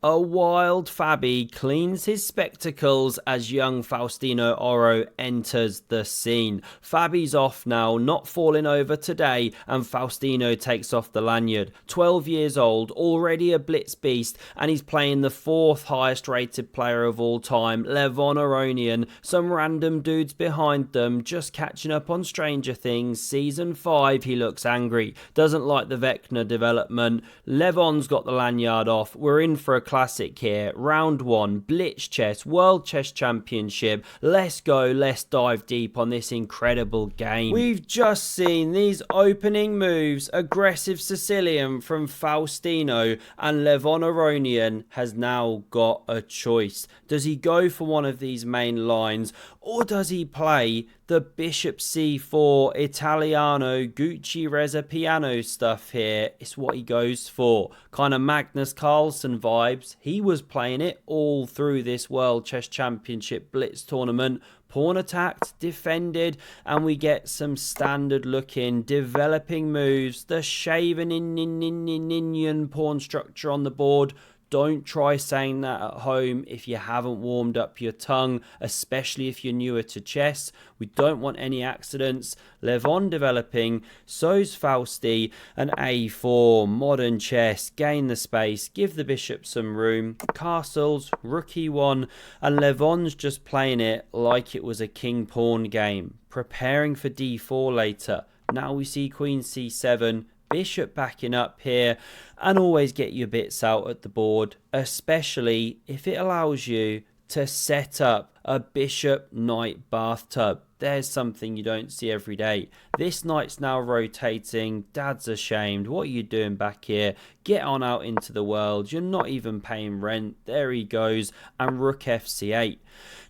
A wild Fabi cleans his spectacles as young Faustino Oro enters the scene. Fabi's off now, not falling over today, and Faustino takes off the lanyard. 12 years old, already a blitz beast, and he's playing the 4th highest rated player of all time, Levon Aronian. Some random dudes behind them, just catching up on Stranger Things. Season 5, he looks angry, doesn't like the Vecna development. Levon's got the lanyard off. We're in for a classic here. Round 1, Blitz Chess, World Chess Championship. Let's go, let's dive deep on this incredible game. We've just seen these opening moves. Aggressive Sicilian from Faustino, and Levon Aronian has now got a choice. Does he go for one of these main lines, or does he play the Bishop C4 Italiano Gucci Reza piano stuff here? It's what he goes for. Kind of Magnus Carlsen vibes. He was playing it all through this World Chess Championship Blitz tournament. Pawn attacked, defended, and we get some standard looking developing moves. The shaven Indian pawn structure on the board. Don't try saying that at home if you haven't warmed up your tongue, especially if you're newer to chess. We don't want any accidents. Levon developing, so's Fausti, and A4, modern chess, gain the space, give the bishop some room, castles, rook e1, and Levon's just playing it like it was a king-pawn game, preparing for d4 later. Now we see queen c7, bishop backing up here, and always get your bits out at the board, especially if it allows you to set up a bishop knight bathtub. There's something you don't see every day. This knight's now rotating. Dad's ashamed. What are you doing back here? Get on out into the world. You're not even paying rent. There he goes. And rook fc8.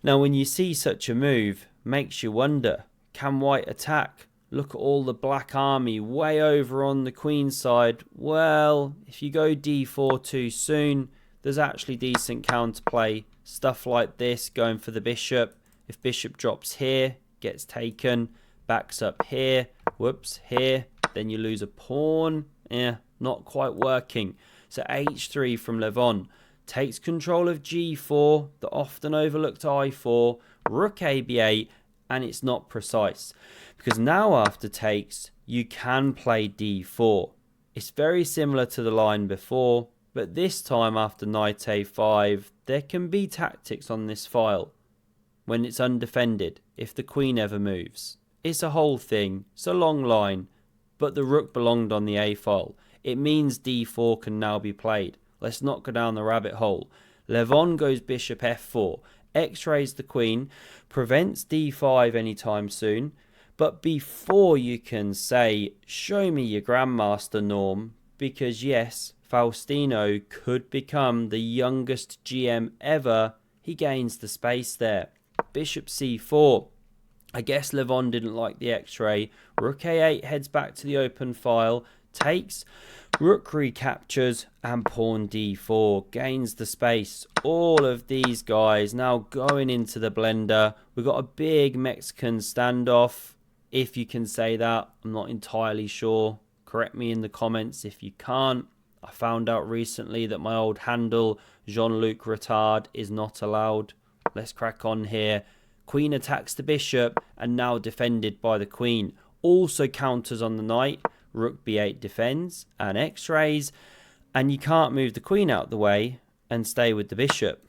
Now when you see such a move, makes you wonder, can white attack? Look at all the black army way over on the queen side. Well, if you go d4 too soon, there's actually decent counterplay. Stuff like this, going for the bishop. If bishop drops here, gets taken. Backs up here. Whoops, here. Then you lose a pawn. Not quite working. So h3 from Levon. Takes control of g4, the often overlooked i4. Rook ab8. And it's not precise, because now after takes you can play d4. It's very similar to the line before, but this time after knight a5 there can be tactics on this file when it's undefended if the queen ever moves. It's a whole thing, it's a long line, but the rook belonged on the a file. It means d4 can now be played. Let's not go down the rabbit hole. Levon goes bishop f4. X-rays the queen, prevents d5 anytime soon. But before you can say, show me your grandmaster, Norm, because yes, Faustino could become the youngest GM ever, he gains the space there. Bishop c4. I guess Levon didn't like the X-ray. Rook a8 heads back to the open file, takes, rook recaptures, and pawn d4 gains the space. All of these guys now going into the blender. We've got a big Mexican standoff, if you can say that. I'm not entirely sure. Correct me in the comments if you can't. I found out recently that my old handle, Jean-Luc Retard, is not allowed. Let's crack on here. Queen attacks the bishop and now defended by the queen. Also counters on the knight. Rook b8 defends and x-rays, and you can't move the queen out the way and stay with the bishop.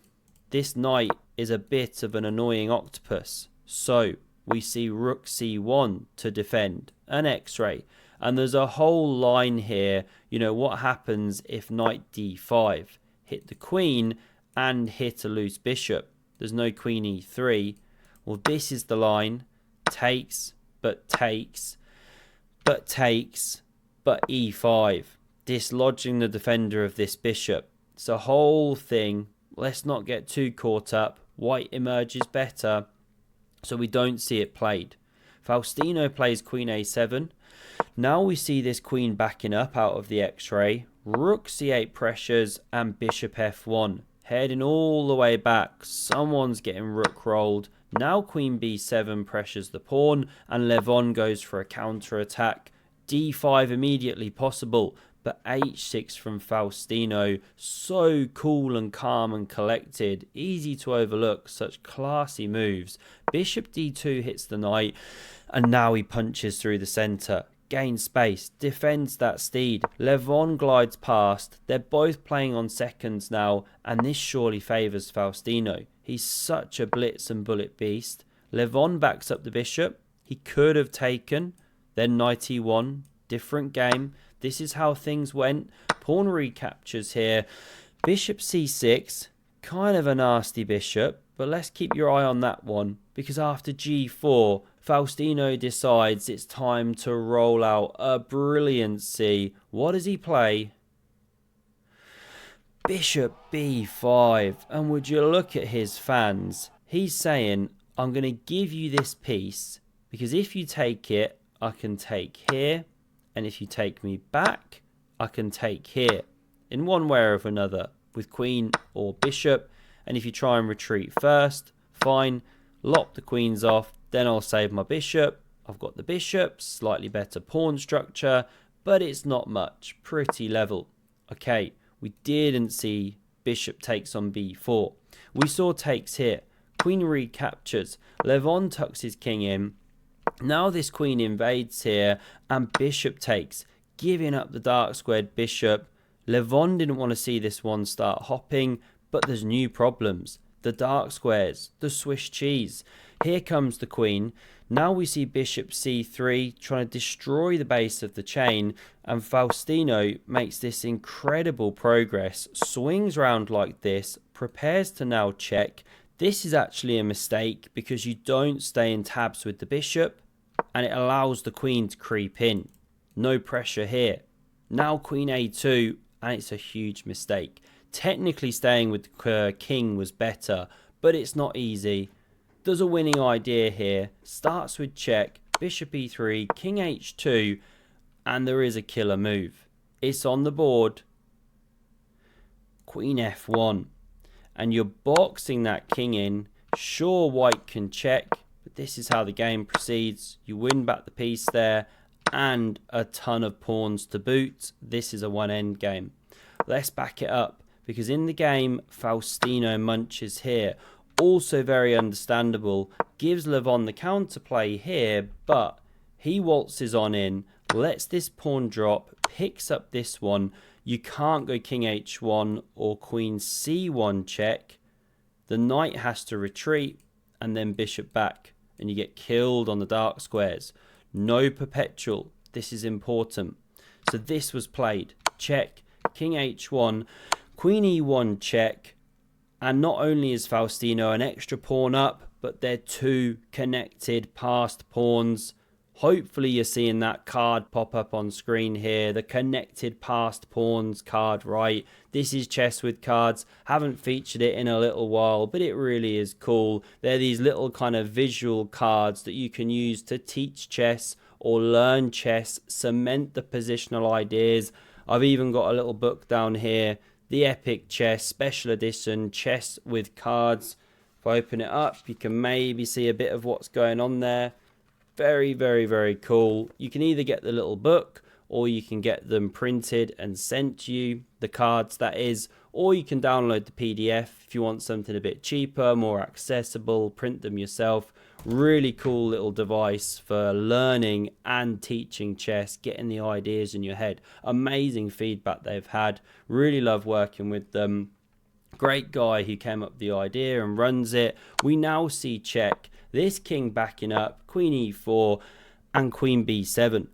This knight is a bit of an annoying octopus, so we see rook c1 to defend, an x-ray, and there's a whole line here. You know what happens if knight d5, hit the queen and hit a loose bishop. There's no queen e3. Well, this is the line. Takes, but takes, but takes, but e5, dislodging the defender of this bishop. It's a whole thing. Let's not get too caught up. White emerges better, so we don't see it played. Faustino plays queen a7. Now we see this queen backing up out of the x-ray. Rook c8 pressures and bishop f1. Heading all the way back. Someone's getting rook rolled. Now queen b7 pressures the pawn, and Levon goes for a counter attack. d5 immediately possible. but h6 from Faustino, so cool and calm and collected, easy to overlook, such classy moves. Bishop d2 hits the knight, and now he punches through the centre. Gains space, defends that steed. Levon glides past. They're both playing on seconds now, and this surely favours Faustino. He's such a blitz and bullet beast. Levon backs up the bishop. He could have taken, then knight e1, different game. This is how things went. Pawn recaptures here. Bishop c6, kind of a nasty bishop, but let's keep your eye on that one, because after g4, Faustino decides it's time to roll out a brilliancy. What does he play? Bishop b5. And would you look at his fans? He's saying, I'm going to give you this piece, because if you take it, I can take here. And if you take me back, I can take here. In one way or another, with queen or bishop. And if you try and retreat first, fine. Lop the queens off. Then I'll save my bishop. I've got the bishop, slightly better pawn structure, but it's not much, pretty level. Okay, we didn't see bishop takes on b4. We saw takes here. Queen recaptures. Levon tucks his king in. Now this queen invades here, and bishop takes, giving up the dark squared bishop. Levon didn't want to see this one start hopping, but there's new problems. The dark squares, the Swiss cheese. Here comes the queen. Now we see bishop c3 trying to destroy the base of the chain, and Faustino makes this incredible progress, swings round like this, prepares to now check. This is actually a mistake because you don't stay in tabs with the bishop, and it allows the queen to creep in. No pressure here. Now queen a2, and it's a huge mistake. Technically staying with the king was better, but it's not easy. There's a winning idea here. Starts with check, bishop e3, king h2, and there is a killer move. It's on the board. Queen f1. And you're boxing that king in. Sure, white can check, but this is how the game proceeds. You win back the piece there, and a ton of pawns to boot. This is a one end game. Let's back it up, because in the game, Faustino munches here. Also very understandable. Gives Levon the counterplay here, but he waltzes on in, lets this pawn drop, picks up this one. You can't go king h1 or queen c1 check. The knight has to retreat, and then bishop back, and you get killed on the dark squares. No perpetual. This is important. So this was played. Check, king h1, queen e1 check. And not only is Faustino an extra pawn up, but they're two connected passed pawns. Hopefully you're seeing that card pop up on screen here. The connected passed pawns card, right? This is chess with cards. Haven't featured it in a little while, but it really is cool. They're these little kind of visual cards that you can use to teach chess or learn chess, cement the positional ideas. I've even got a little book down here. The epicchess special edition chess with cards. If I open it up, you can maybe see a bit of what's going on there. Very, very, very cool. You can either get the little book, or you can get them printed and sent to you, the cards that is, or you can download the PDF if you want something a bit cheaper, more accessible, print them yourself. Really cool little device for learning and teaching chess, getting the ideas in your head. Amazing feedback they've had. Really love working with them. Great guy who came up with the idea and runs it. We now see check. This king backing up, queen e4 and queen b7.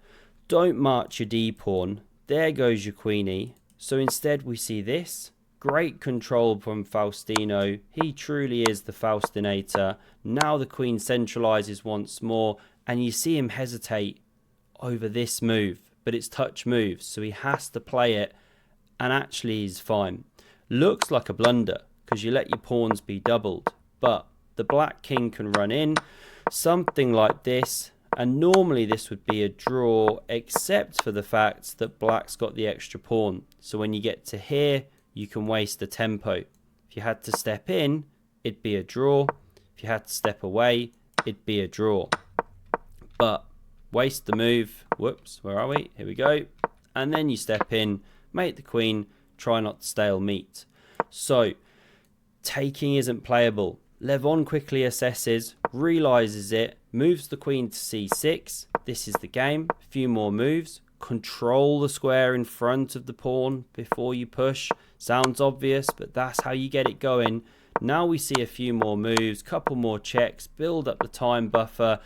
Don't march your d pawn. There goes your queenie. So instead we see this. Great control from Faustino. He truly is the Faustinator. Now the queen centralizes once more, and you see him hesitate over this move, but it's touch moves, so he has to play it, and actually he's fine. Looks like a blunder because you let your pawns be doubled, but the black king can run in, something like this, and normally this would be a draw, except for the fact that black's got the extra pawn. So when you get to here, you can waste the tempo. If you had to step in, it'd be a draw. If you had to step away, it'd be a draw. But waste the move. Whoops, where are we? Here we go. and then you step in, mate the queen, try not to stale meat. So taking isn't playable. Levon quickly assesses, realizes it, moves the queen to c6. This is the game. A few more moves. Control the square in front of the pawn before you push. Sounds obvious, but that's how you get it going. Now we see a few more moves, couple more checks, build up the time buffer,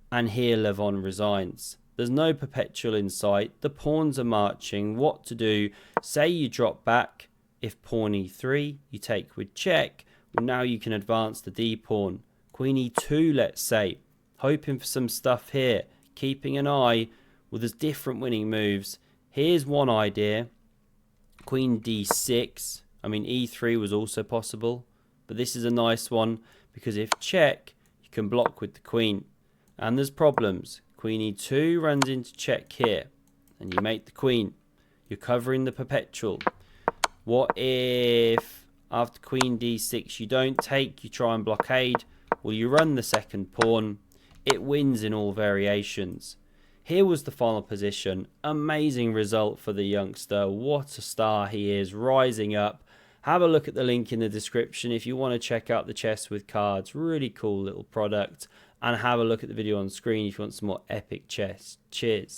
and here Levon resigns. There's no perpetual in sight. The pawns are marching. What to do? Say you drop back. If pawn e3, you take with check. Well, now you can advance the d pawn. Queen e2, let's say. Hoping for some stuff here. Keeping an eye. Well, there's different winning moves. Here's one idea. Queen d6. I mean, e3 was also possible. But this is a nice one, because if check, you can block with the queen. And there's problems. Queen e2 runs into check here. And you mate the queen. You're covering the perpetual. What if after queen d6 you don't take, you try and blockade? Well, you run the second pawn. It wins in all variations. Here was the final position. Amazing result for the youngster. What a star he is, rising up. Have a look at the link in the description if you want to check out the chess with cards. Really cool little product. And have a look at the video on screen if you want some more epic chess. Cheers.